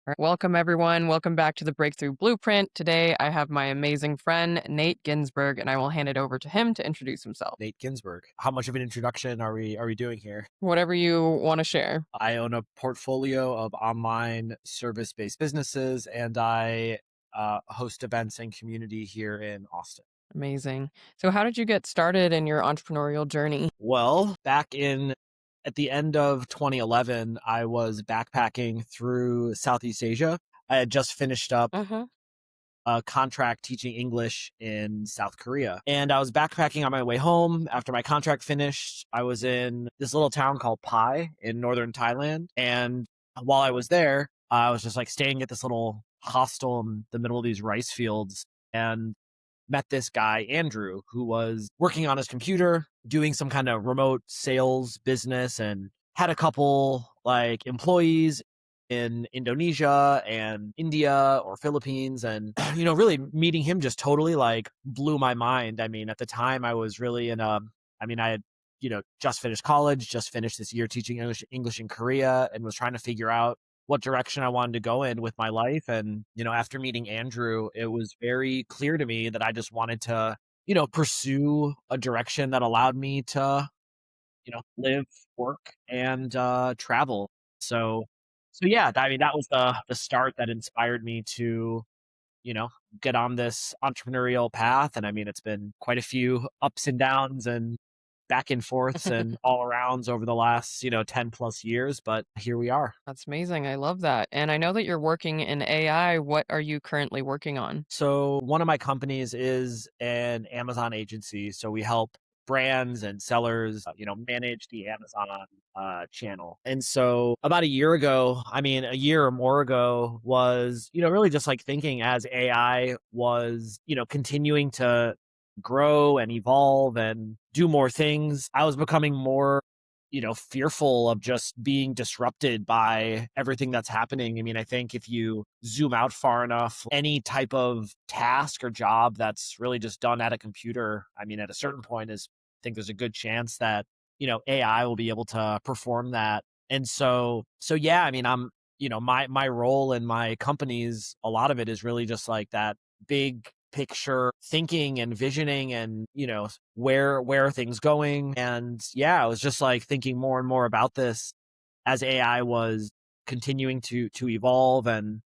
All right, welcome, everyone. Welcome back to the Breakthrough Blueprint. Today, I have my amazing friend, Nate Ginsburg, and I will hand it over to him to introduce himself. Nate Ginsburg. How much of an introduction are we doing here? Whatever you want to share. I own a portfolio of online service-based businesses, and I host events and community here in Austin. Amazing. So, how did you get started in your entrepreneurial journey? Well, at the end of 2011, I was backpacking through Southeast Asia. I had just finished up Uh-huh. a contract teaching English in South Korea. And I was backpacking on my way home. After my contract finished, I was in this little town called Pai in northern Thailand. And while I was there, I was just like staying at this little hostel in the middle of these rice fields and met this guy, Andrew, who was working on his computer, doing some kind of remote sales business and had a couple like employees in Indonesia and India or Philippines. And, really meeting him just totally like blew my mind. I mean, at the time I was really I had, just finished college, just finished this year teaching English in Korea and was trying to figure out what direction I wanted to go in with my life. And, after meeting Andrew, it was very clear to me that I just wanted to, pursue a direction that allowed me to, live, work, and travel. So, so yeah, I mean, that was the start that inspired me to, you know, get on this entrepreneurial path. And I mean, it's been quite a few ups and downs and back and forths and all arounds over the last, 10 plus years, but here we are. That's amazing. I love that. And I know that you're working in AI. What are you currently working on? So one of my companies is an Amazon agency. So we help brands and sellers, manage the Amazon channel. And so about a year or more ago was, really just like thinking as AI was, continuing to grow and evolve and do more things, I was becoming more fearful of just being disrupted by everything that's happening. I mean, I think if you zoom out far enough, any type of task or job that's really just done at a computer, I mean, at a certain point I think there's a good chance that, AI will be able to perform that. And so yeah, I mean, my role in my companies, a lot of it is really just like that big picture thinking and visioning and where are things going. And yeah, I was just like thinking more and more about this as AI was continuing to evolve. And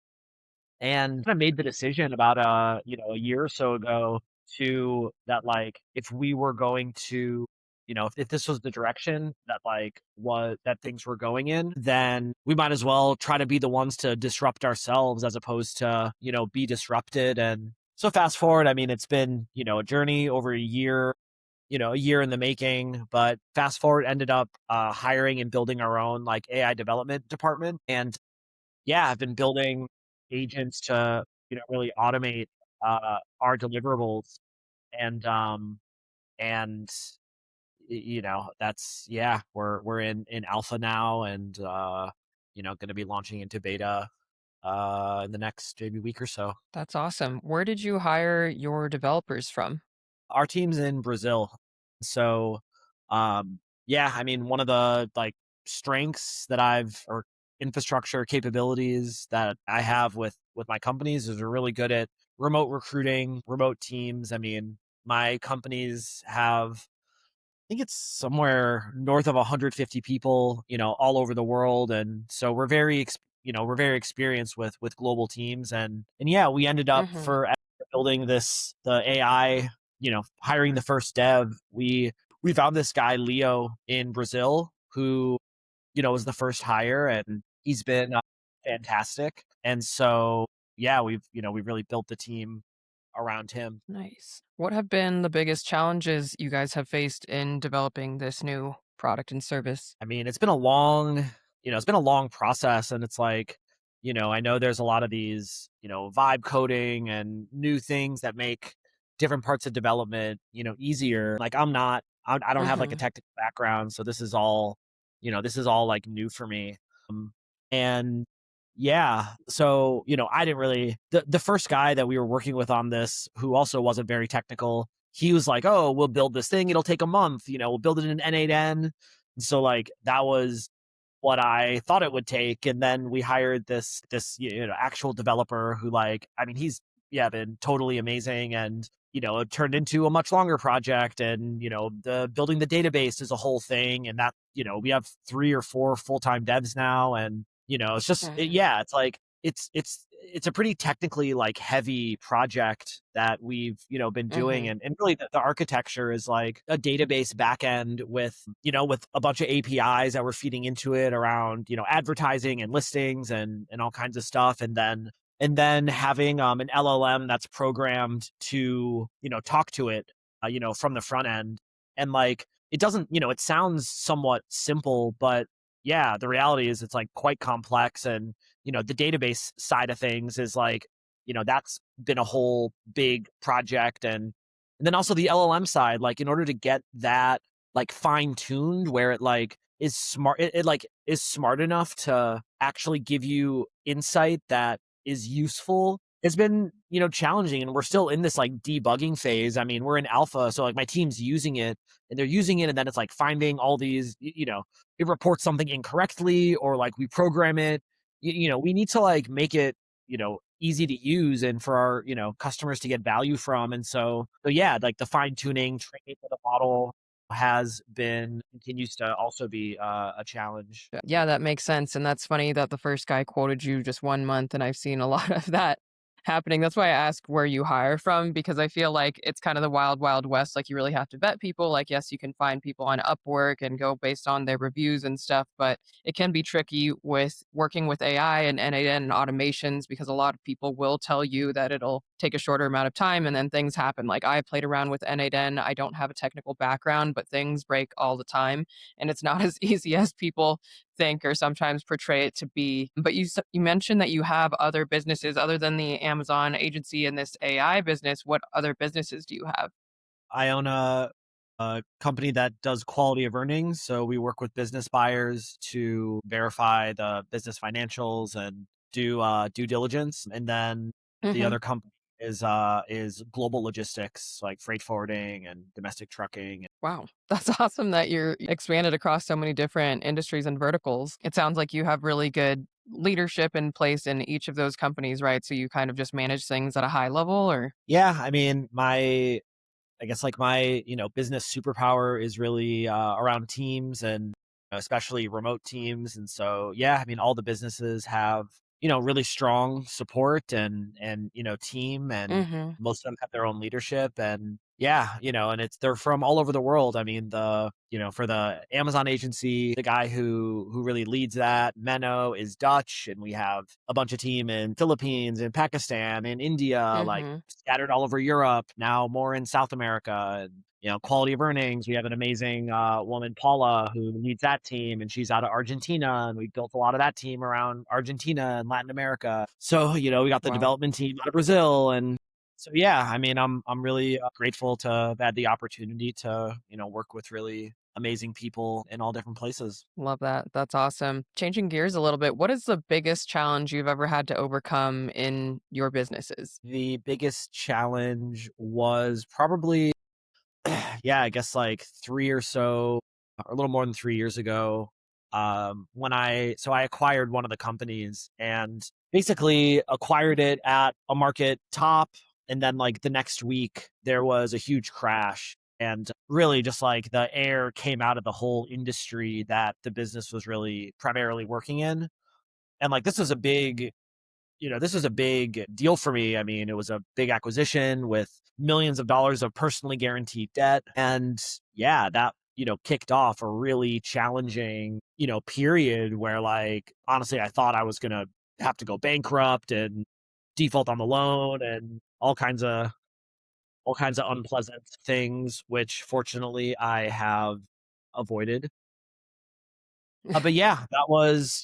I made the decision about a year or so ago to that, like, if we were going to, if this was the direction that like was that things were going in, then we might as well try to be the ones to disrupt ourselves as opposed to, be disrupted. And so fast forward, I mean, it's been, a journey over a year in the making, but fast forward ended up hiring and building our own like AI development department. And yeah, I've been building agents to, really automate our deliverables. And and that's yeah, we're in alpha now and going to be launching into beta in the next maybe week or so. That's awesome. Where did you hire your developers from? Our team's in Brazil. So, yeah, I mean, one of the like strengths that or infrastructure capabilities that I have with my companies is we're really good at remote recruiting, remote teams. I mean, my companies have, I think it's somewhere north of 150 people, all over the world. And so we're very experienced with global teams. And yeah, we ended up Hmm. for building the AI, hiring the first dev. We found this guy, Leo, in Brazil, who, was the first hire, and he's been fantastic. And so, yeah, we've really built the team around him. Nice. What have been the biggest challenges you guys have faced in developing this new product and service? I mean, it's been a long process, and it's like, I know there's a lot of these, vibe coding and new things that make different parts of development, easier. Like I don't have like a Hmm. technical background, so this is all like new for me. Um, and yeah, so, I didn't really, the first guy that we were working with on this, who also wasn't very technical, he was like, oh, we'll build this thing. It'll take a month, we'll build it in N8N. So like what I thought it would take. And then we hired this actual developer who, like, I mean, he's, yeah, been totally amazing. And, it turned into a much longer project. And, the building the database is a whole thing. And that, we have 3 or 4 full-time devs now. And, it's just, Mhm. yeah, it's like, it's a pretty technically, like, heavy project that we've, been doing. Mhm. And really the architecture is like a database backend with a bunch of APIs that we're feeding into it around, advertising and listings and all kinds of stuff. And then having an LLM that's programmed to, talk to it, from the front end. And, like, it doesn't, it sounds somewhat simple, but yeah, the reality is it's, like, quite complex. And, the database side of things is, like, that's been a whole big project. And then also the LLM side, like, in order to get that, like, fine tuned where it, like, is smart, it, like, is smart enough to actually give you insight that is useful, it's been, challenging. And we're still in this, like, debugging phase. I mean, we're in alpha, so, like, my team's using it, and they're using it, and then it's like finding all these, it reports something incorrectly, or, like, we program it. We need to, like, make it, easy to use and for our, customers to get value from. And so yeah, like, the fine tuning training for the model continues to also be a challenge. Yeah, that makes sense, and that's funny that the first guy quoted you just 1 month, and I've seen a lot of that happening. That's why I ask where you hire from, because I feel like it's kind of the wild, wild west, like, you really have to vet people. Like, yes, you can find people on Upwork and go based on their reviews and stuff, but it can be tricky with working with AI and N8N and automations, because a lot of people will tell you that it'll take a shorter amount of time, and then things happen. Like, I played around with N8N, I don't have a technical background, but things break all the time, and it's not as easy as people think or sometimes portray it to be. But you mentioned that you have other businesses other than the Amazon agency and this AI business. What other businesses do you have? I own a company that does quality of earnings. So we work with business buyers to verify the business financials and do due diligence. And then the Mhm. other company is global logistics, like freight forwarding and domestic trucking. Wow. That's awesome that you're expanded across so many different industries and verticals. It sounds like you have really good leadership in place in each of those companies, right? So you kind of just manage things at a high level, or Yeah, I mean, I guess, like, my, business superpower is really around teams, and especially remote teams. And so, yeah, I mean, all the businesses have, really strong support and, team, and Mhm. most of them have their own leadership. And yeah, and they're from all over the world. I mean, for the Amazon agency, the guy who really leads that, Menno, is Dutch, and we have a bunch of team in Philippines and Pakistan and India, like, Mhm. scattered all over Europe, now more in South America. And, quality of earnings, we have an amazing woman, Paula, who leads that team, and she's out of Argentina. And we built a lot of that team around Argentina and Latin America. So, we got the Wow. development team out of Brazil. And so, yeah, I mean, I'm really grateful to have had the opportunity to, work with really amazing people in all different places. Love that. That's awesome. Changing gears a little bit, what is the biggest challenge you've ever had to overcome in your businesses? The biggest challenge was probably, yeah, I guess, like, 3 or so, or a little more than 3 years ago, when I acquired one of the companies, and basically acquired it at a market top. And then, like, the next week, there was a huge crash, and really just, like, the air came out of the whole industry that the business was really primarily working in. And, like, this was a big deal for me. I mean, it was a big acquisition with millions of dollars of personally guaranteed debt. And yeah, that, kicked off a really challenging, period where, like, honestly, I thought I was going to have to go bankrupt and default on the loan and all kinds of unpleasant things, which fortunately I have avoided. But yeah, that was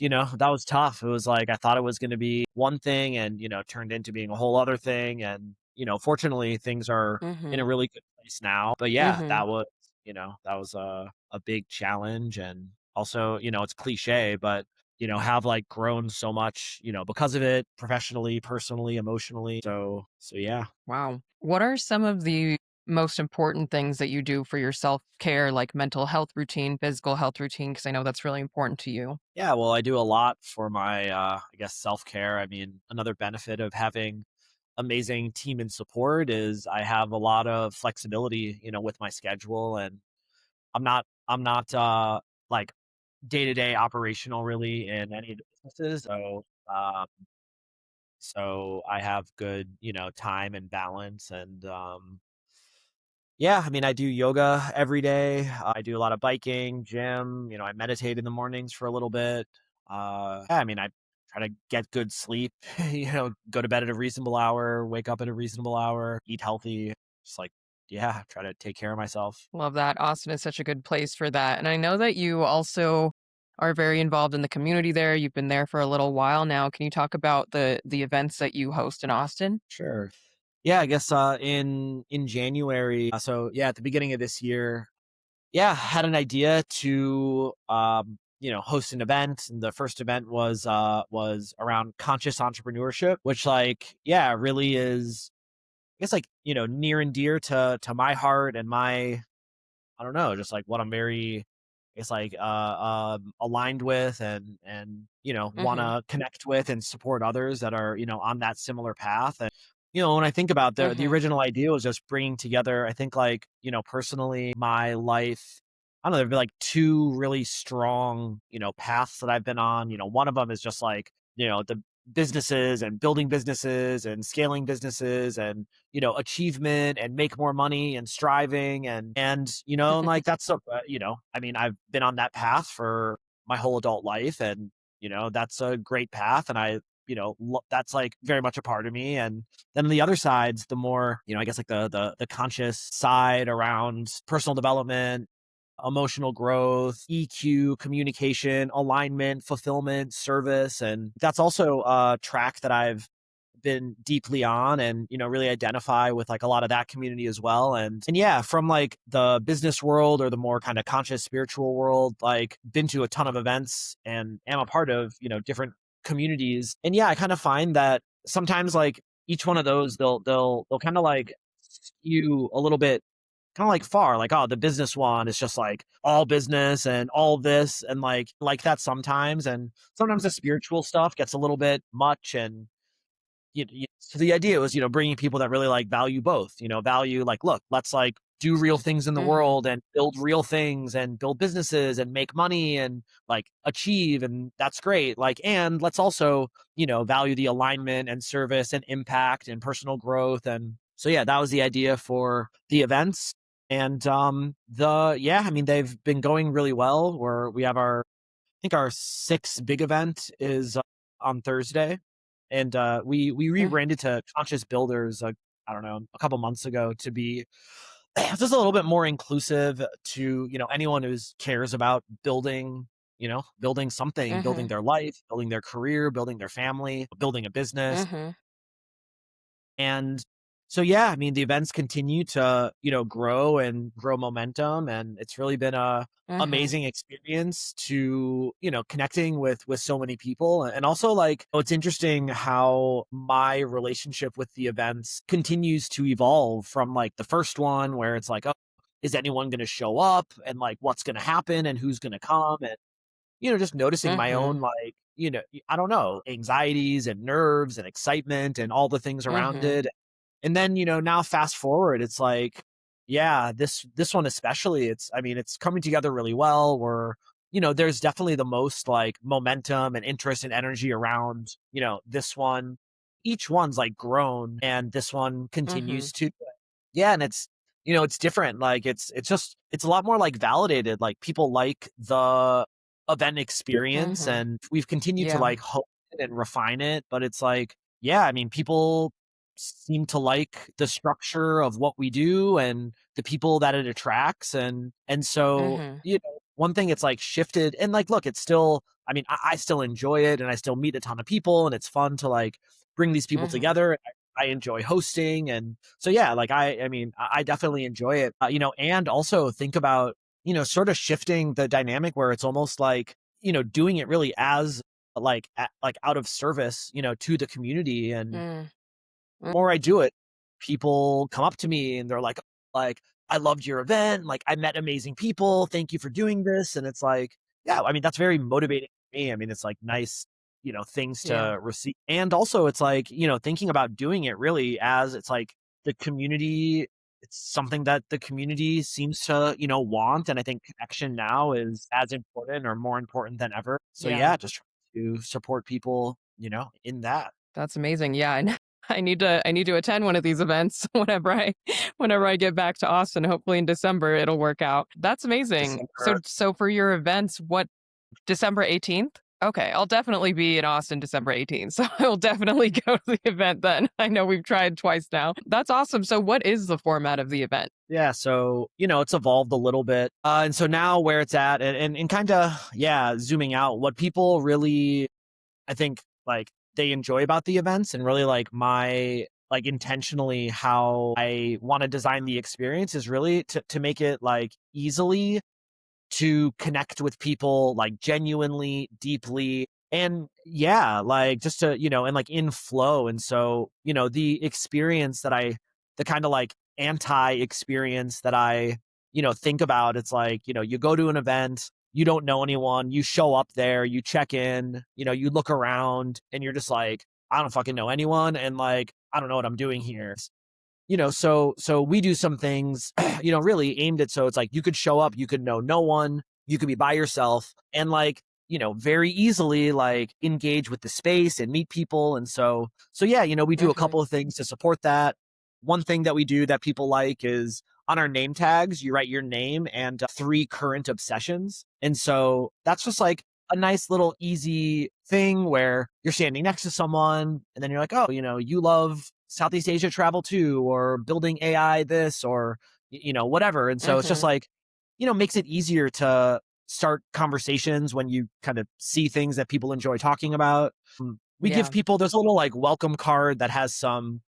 tough. It was like I thought it was gonna be one thing, and, turned into being a whole other thing. And, fortunately, things are in a Mhm. really good place now. But yeah, Mhm. that was a big challenge. And also, it's cliche, but, have, like, grown so much, because of it, professionally, personally, emotionally. So yeah. Wow. What are some of the most important things that you do for your self-care, like mental health routine, physical health routine, because I know that's really important to you. Yeah, well, I do a lot for my, I guess, self care. I mean, another benefit of having amazing team and support is I have a lot of flexibility, with my schedule, and I'm not like day to day operational really in any of the businesses. So I have good, time and balance, and yeah, I mean, I do yoga every day. I do a lot of biking, gym. I meditate in the mornings for a little bit. Yeah, I mean, I try to get good sleep. Go to bed at a reasonable hour, wake up at a reasonable hour, eat healthy. Just like, yeah, try to take care of myself. Love that. Austin is such a good place for that. And I know that you also are very involved in the community there. You've been there for a little while now. Can you talk about the events that you host in Austin? Sure. Yeah, I guess in January. So yeah, at the beginning of this year, yeah, had an idea to host an event. And the first event was around conscious entrepreneurship, which like, yeah, really is I guess like, near and dear to my heart and my I don't know, just like what I'm very it's like aligned with and want Mhm. to connect with and support others that are, on that similar path. And when I think about the Mhm. original idea was just bringing together, I think like, personally my life, I don't know, there've been like two really strong, paths that I've been on. One of them is just like, the businesses and building businesses and scaling businesses and achievement and make more money and striving and like that's so I mean, I've been on that path for my whole adult life, and that's a great path, and I that's like very much a part of me. And then on the other sides, the more I guess like the conscious side around personal development, emotional growth, EQ, communication, alignment, fulfillment, service. And that's also a track that I've been deeply on, and really identify with like a lot of that community as well. And yeah, from like the business world or the more kind of conscious spiritual world, like been to a ton of events and am a part of different communities. And yeah, I kind of find that sometimes like each one of those they'll kind of like skew a little bit kind of like far, like, oh, the business one is just like all business and all this and like that sometimes. And sometimes the spiritual stuff gets a little bit much. And so the idea was, bringing people that really like value both, value like, look, let's like do real things in the Mhm. world and build real things and build businesses and make money and like achieve. And that's great. Like, and let's also, value the alignment and service and impact and personal growth. And so, yeah, that was the idea for the events. And yeah, I mean, they've been going really well. Where we have I think our sixth big event is on Thursday, and we Mm. rebranded to Conscious Builders. I don't know, a couple months ago to be just a little bit more inclusive to anyone who cares about building. Building something, building Mhm. their life, building their career, building their family, building a business. Mhm. And so, yeah, I mean, the events continue to, grow and grow momentum. And it's really been a Mhm. amazing experience to, connecting with so many people. And also like, it's interesting how my relationship with the events continues to evolve from like the first one where it's like, oh, is anyone going to show up and like what's going to happen and who's going to come? And just noticing my own, Mhm. like, I don't know, anxieties and nerves and excitement and all the things around Mhm. it. And then, now fast forward, it's like, yeah, this one especially, I mean, it's coming together really well. Where, there's definitely the most like momentum and interest and energy around, this one. Each one's like grown and this one Mhm. continues to. Yeah, and it's different. Like it's a lot more like validated. Like people like the event experience, Mhm. and we've continued to Yeah. like hone it and refine it. But it's like, yeah, I mean, people seem to like the structure of what we do and the people that it attracts. And so, Mhm. one thing it's like shifted, and like, look, it's still, I mean, I still enjoy it and I still meet a ton of people and it's fun to like bring these people Mhm. together. I enjoy hosting. And so, yeah, like I mean, I definitely enjoy it, and also think about, sort of shifting the dynamic where it's almost like, doing it really as like, like out of service, to the community. And Mm. the more I do it, people come up to me and they're like, like, I loved your event. Like, I met amazing people. Thank you for doing this. And it's like, yeah, I mean, that's very motivating for me. I mean, it's like nice, things Yeah. to receive. And also it's like, thinking about doing it really as it's like the community, it's something that the community seems to, want. And I think connection now is as important or more important than ever. So Yeah. yeah, just try to support people, in that. That's amazing. Yeah, and I need to attend one of these events whenever I get back to Austin. Hopefully in December it'll work out. That's amazing. So December. so for your events, what December 18th? Okay, I'll definitely be in Austin December 18th. So I will definitely go to the event then. I know we've tried twice now. That's awesome. So what is the format of the event? Yeah, so, it's evolved a little bit. And so now where it's at and kind of, yeah, zooming out, what people really, I think, like, they enjoy about the events and really like my like intentionally how I want to design the experience is really to make it like easily to connect with people like genuinely, deeply. And yeah, like just to, and like in flow. And so, the experience that the kind of like anti experience that I, think about, it's like, you go to an event, you don't know anyone, you show up there, you check in, you look around and you're just like, I don't fucking know anyone. And like, I don't know what I'm doing here. So we do some things, really aimed at, so it's like you could show up, you could know no one, you could be by yourself and like, very easily like engage with the space and meet people. And so yeah, we do a Mhm. couple of things to support that. One thing that we do that people like is on our name tags, you write your name and three current obsessions. And so that's just like a nice little easy thing where you're standing next to someone and then you're like, oh, you love Southeast Asia travel too, or building AI this, or, whatever. And so it's just Mhm. like, makes it easier to start conversations when you kind of see things that people enjoy talking about. We give Yeah. people, there's a little like welcome card that has some,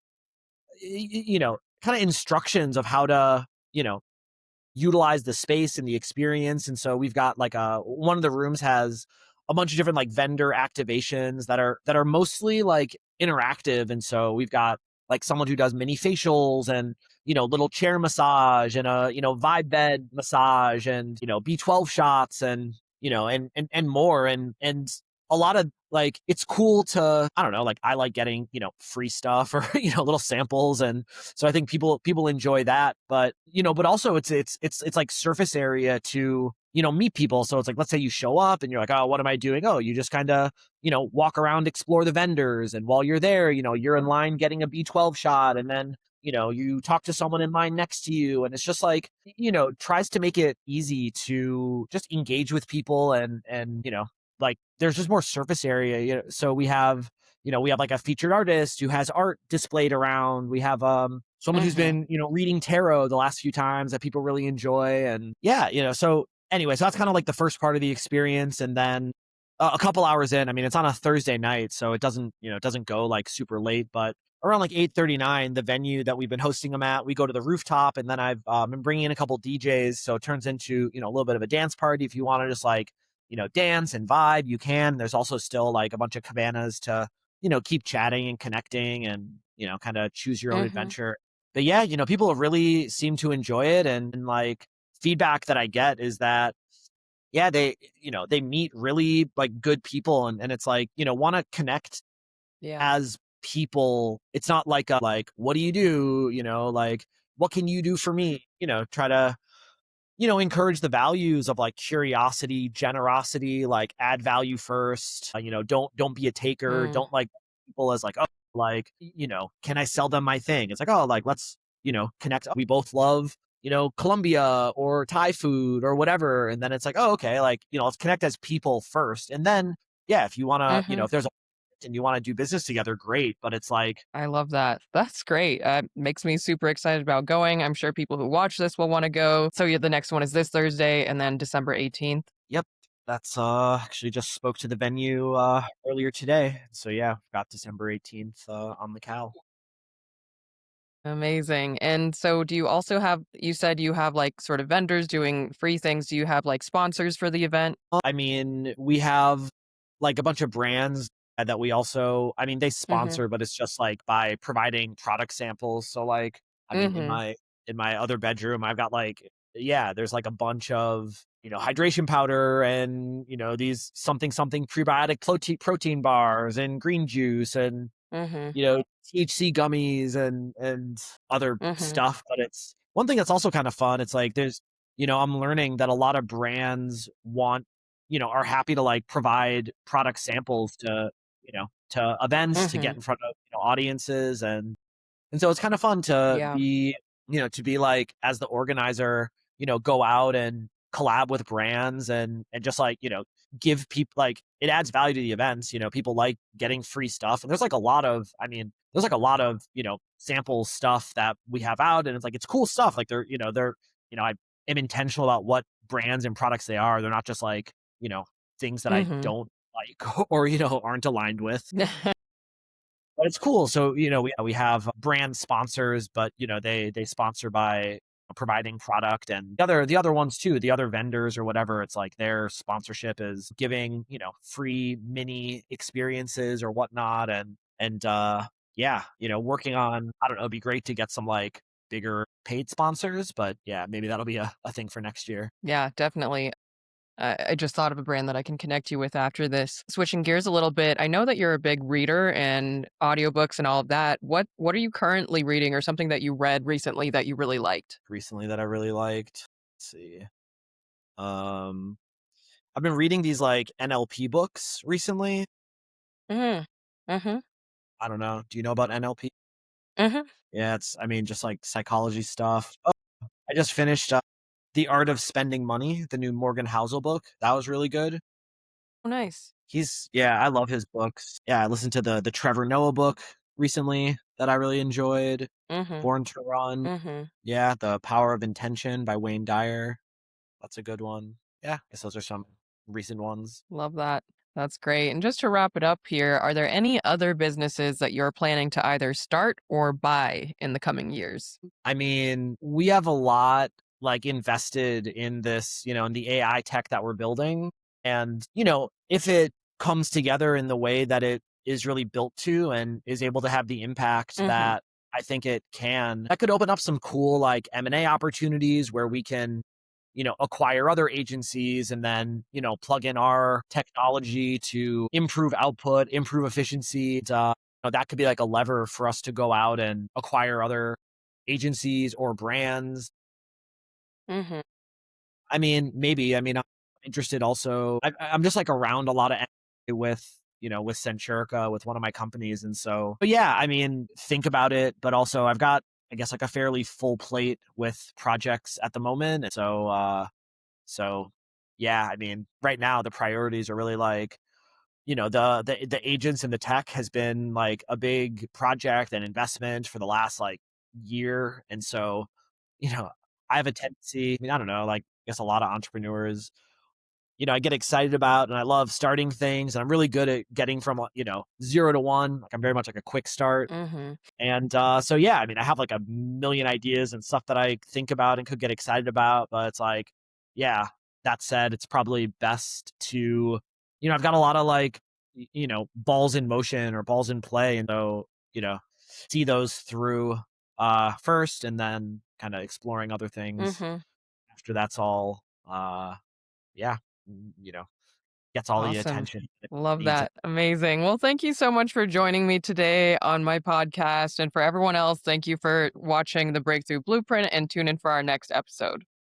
kind of instructions of how to, utilize the space and the experience. And so we've got like one of the rooms has a bunch of different like vendor activations that are mostly like interactive. And so we've got like someone who does mini facials and little chair massage and a vibe bed massage and B12 shots and and more and a lot of like it's cool to, I don't know, like I like getting free stuff or little samples. And so I think people enjoy that, but but also it's like surface area to meet people. So it's like, let's say you show up and you're like, oh, what am I doing? Oh, you just kind of walk around, explore the vendors, and while you're there, you're in line getting a B12 shot, and then you talk to someone in line next to you, and it's just like tries to make it easy to just engage with people and like there's just more surface area. So we have like a featured artist who has art displayed around. We have someone who's Mhm. been reading tarot the last few times that people really enjoy. And yeah, so anyway, so that's kind of like the first part of the experience. And then a couple hours in, I mean, it's on a Thursday night, so it doesn't go like super late, but around like 8:39, the venue that we've been hosting them at, we go to the rooftop, and then I've been bringing in a couple DJs, so it turns into a little bit of a dance party. If you want to just like dance and vibe, you can. There's also still like a bunch of cabanas to keep chatting and connecting and kind of choose your own Mhm. adventure. But yeah, people really seem to enjoy it, and like feedback that I get is that yeah, they meet really like good people, and it's like want to connect Yeah. as people. It's not like a like, what do you do, like what can you do for me, try to encourage the values of like curiosity, generosity, like add value first. Don't be a taker. Mm. Don't like people as like, oh, like, can I sell them my thing? It's like, oh, like, let's, connect. We both love, Colombia or Thai food or whatever. And then it's like, oh, okay, like, let's connect as people first. And then, yeah, if you want to, Mhm. if there's a and you want to do business together, great. But it's like, I love that. That's great. Makes me super excited about going. I'm sure people who watch this will want to go. So yeah, the next one is this Thursday and then December 18th. yep, that's actually just spoke to the venue earlier today. So yeah, got December 18th on the Cal. Amazing. And so do you also have, you said you have like sort of vendors doing free things. Do you have like sponsors for the event? I mean, we have like a bunch of brands that we also, I mean, they Mhm. sponsor, but it's just like by providing product samples. So like, I mean, in Mhm. my in my other bedroom, I've got like, yeah, there's like a bunch of, hydration powder and, these something something prebiotic protein bars and green juice and, Mhm. THC gummies and other Mhm. stuff. But it's one thing that's also kind of fun. It's like I'm learning that a lot of brands are happy to like provide product samples to events to get Mhm. in front of audiences and so it's kind of fun Yeah. to be like, as the organizer, go out and collab with brands and just like, give people like it adds value to the events. People like getting free stuff. And there's like a lot of, there's like a lot of, sample stuff that we have out. And it's like, it's cool stuff. Like I am intentional about what brands and products they are. They're not just like, things that I Mhm. don't like or, aren't aligned with. But it's cool. So, we have brand sponsors, but, they sponsor by providing product and the other ones too, the other vendors or whatever. It's like their sponsorship is giving, free mini experiences or whatnot. And yeah, working on, I don't know, it'd be great to get some like bigger paid sponsors, but yeah, maybe that'll be a thing for next year. Yeah, definitely. I just thought of a brand that I can connect you with after this. Switching gears a little bit, I know that you're a big reader and audiobooks and all of that. What are you currently reading or something that you read recently that you really liked? Recently that I really liked. Let's see. Um I've been reading these like NLP books recently. Mhm. Mhm. I don't know. Do you know about NLP? Mhm. Yeah, just like psychology stuff. Oh, I just finished The Art of Spending Money, the new Morgan Housel book. That was really good. Oh, nice. Yeah, I love his books. Yeah, I listened to the Trevor Noah book recently that I really enjoyed. Mhm. Born to Run. Mhm. Yeah, The Power of Intention by Wayne Dyer. That's a good one. Yeah, I guess those are some recent ones. Love that. That's great. And just to wrap it up here, are there any other businesses that you're planning to either start or buy in the coming years? We have a lot like invested in this, in the AI tech that we're building. And, if it comes together in the way that it is really built to and is able to have the impact Mhm. that I think it can, that could open up some cool like M&A opportunities where we can, acquire other agencies and then, plug in our technology to improve output, improve efficiency. That could be like a lever for us to go out and acquire other agencies or brands. Mhm. Maybe. I'm interested also. I'm just like around a lot of with Centurica, with one of my companies. And so, but yeah, think about it. But also, I've got, I guess, like a fairly full plate with projects at the moment. And so yeah, right now the priorities are really like, the agents and the tech has been like a big project and investment for the last like year. And so, you know, I have a tendency, I don't know, like I guess a lot of entrepreneurs, I get excited about and I love starting things and I'm really good at getting from, 0 to 1. Like I'm very much like a quick start. Mhm. And so yeah, I have like a million ideas and stuff that I think about and could get excited about, but it's like, yeah, that said, it's probably best to, I've got a lot of like, balls in motion or balls in play. And so, see those through first and then kind of exploring other things Mhm. after that's all yeah, mm, you know, gets all the Awesome. attention it Love needs. that. Amazing. Well, thank you so much for joining me today on my podcast. And for everyone else, thank you for watching the Breakthrough Blueprint and tune in for our next episode.